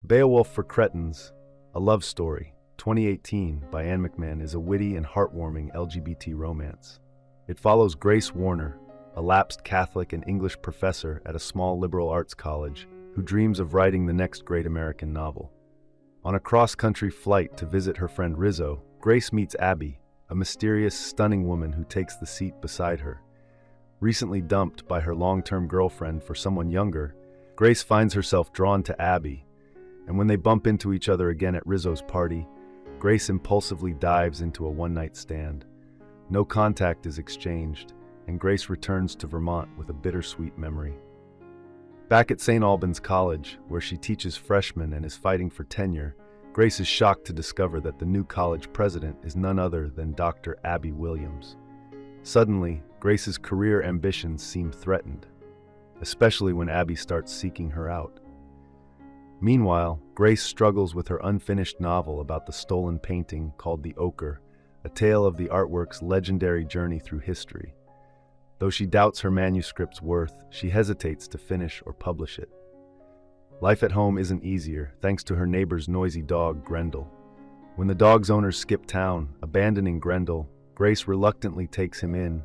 Beowulf for Cretins, A Love Story, 2018 by Ann Mcman is a witty and heartwarming LGBT romance. It follows Grace Warner, a lapsed Catholic and English professor at a small liberal arts college who dreams of writing the next great American novel. On a cross-country flight to visit her friend Rizzo, Grace meets Abbie, a mysterious, stunning woman who takes the seat beside her. Recently dumped by her long-term girlfriend for someone younger, Grace finds herself drawn to Abbie, and when they bump into each other again at Rizzo's party, Grace impulsively dives into a one-night stand. No contact is exchanged, and Grace returns to Vermont with a bittersweet memory. Back at St. Albans College, where she teaches freshmen and is fighting for tenure, Grace is shocked to discover that the new college president is none other than Dr. Abbie Williams. Suddenly, Grace's career ambitions seem threatened, especially when Abbie starts seeking her out. Meanwhile, Grace struggles with her unfinished novel about the stolen painting called The Ochre, a tale of the artwork's legendary journey through history. Though she doubts her manuscript's worth, she hesitates to finish or publish it. Life at home isn't easier, thanks to her neighbor's noisy dog, Grendel. When the dog's owners skip town, abandoning Grendel, Grace reluctantly takes him in,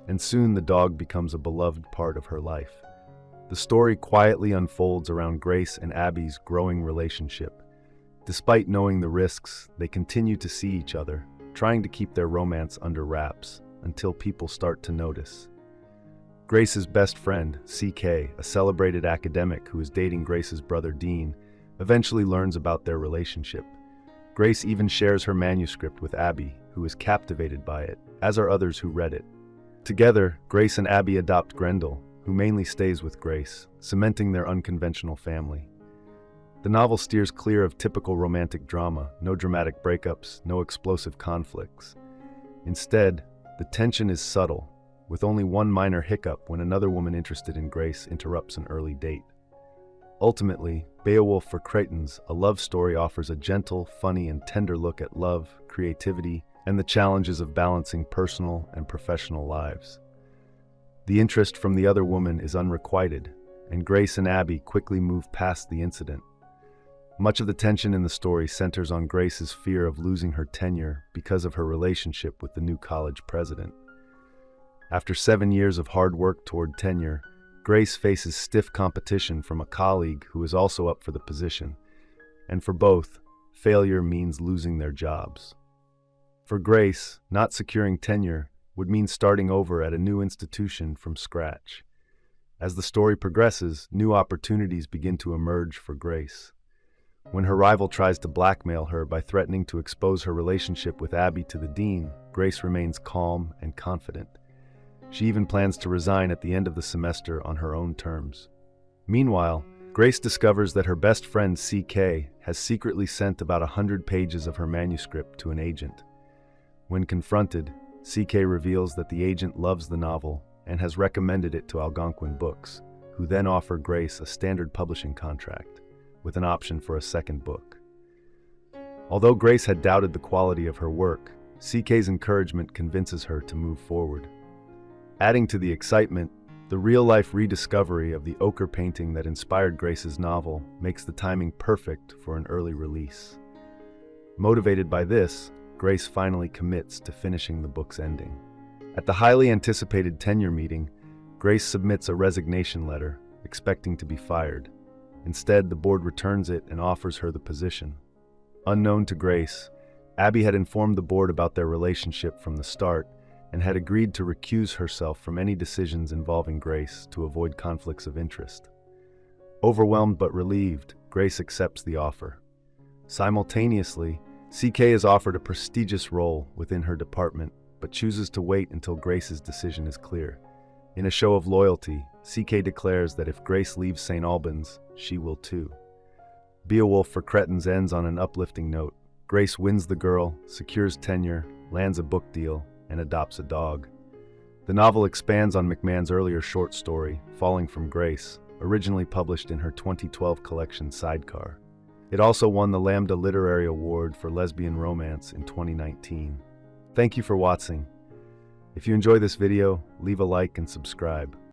and soon the dog becomes a beloved part of her life. The story quietly unfolds around Grace and Abbie's growing relationship. Despite knowing the risks, they continue to see each other, trying to keep their romance under wraps until people start to notice. Grace's best friend, CK, a celebrated academic who is dating Grace's brother Dean, eventually learns about their relationship. Grace even shares her manuscript with Abbie, who is captivated by it, as are others who read it. Together, Grace and Abbie adopt Grendel, who mainly stays with Grace, cementing their unconventional family. The novel steers clear of typical romantic drama, no dramatic breakups, no explosive conflicts. Instead, the tension is subtle, with only one minor hiccup when another woman interested in Grace interrupts an early date. Ultimately, Beowulf for Cretins, A Love Story offers a gentle, funny, and tender look at love, creativity, and the challenges of balancing personal and professional lives. The interest from the other woman is unrequited, and Grace and Abbie quickly move past the incident. Much of the tension in the story centers on Grace's fear of losing her tenure because of her relationship with the new college president. After 7 years of hard work toward tenure, Grace faces stiff competition from a colleague who is also up for the position, and for both, failure means losing their jobs. For Grace, not securing tenure would mean starting over at a new institution from scratch. As the story progresses, new opportunities begin to emerge for Grace. When her rival tries to blackmail her by threatening to expose her relationship with Abbie to the dean, Grace remains calm and confident. She even plans to resign at the end of the semester on her own terms. Meanwhile, Grace discovers that her best friend CK has secretly sent about 100 pages of her manuscript to an agent. When confronted, CK reveals that the agent loves the novel and has recommended it to Algonquin Books, who then offer Grace a standard publishing contract, with an option for a second book. Although Grace had doubted the quality of her work, CK's encouragement convinces her to move forward. Adding to the excitement, the real-life rediscovery of the ochre painting that inspired Grace's novel makes the timing perfect for an early release. Motivated by this, Grace finally commits to finishing the book's ending. At the highly anticipated tenure meeting, Grace submits a resignation letter, expecting to be fired. Instead, the board returns it and offers her the position. Unknown to Grace, Abbie had informed the board about their relationship from the start and had agreed to recuse herself from any decisions involving Grace to avoid conflicts of interest. Overwhelmed but relieved, Grace accepts the offer. Simultaneously, CK is offered a prestigious role within her department, but chooses to wait until Grace's decision is clear. In a show of loyalty, CK declares that if Grace leaves St. Albans, she will too. Beowulf for Cretins ends on an uplifting note. Grace wins the girl, secures tenure, lands a book deal, and adopts a dog. The novel expands on Mcman's earlier short story, Falling from Grace, originally published in her 2012 collection Sidecar. It also won the Lambda Literary Award for Lesbian Romance in 2019. Thank you for watching. If you enjoy this video, leave a like and subscribe.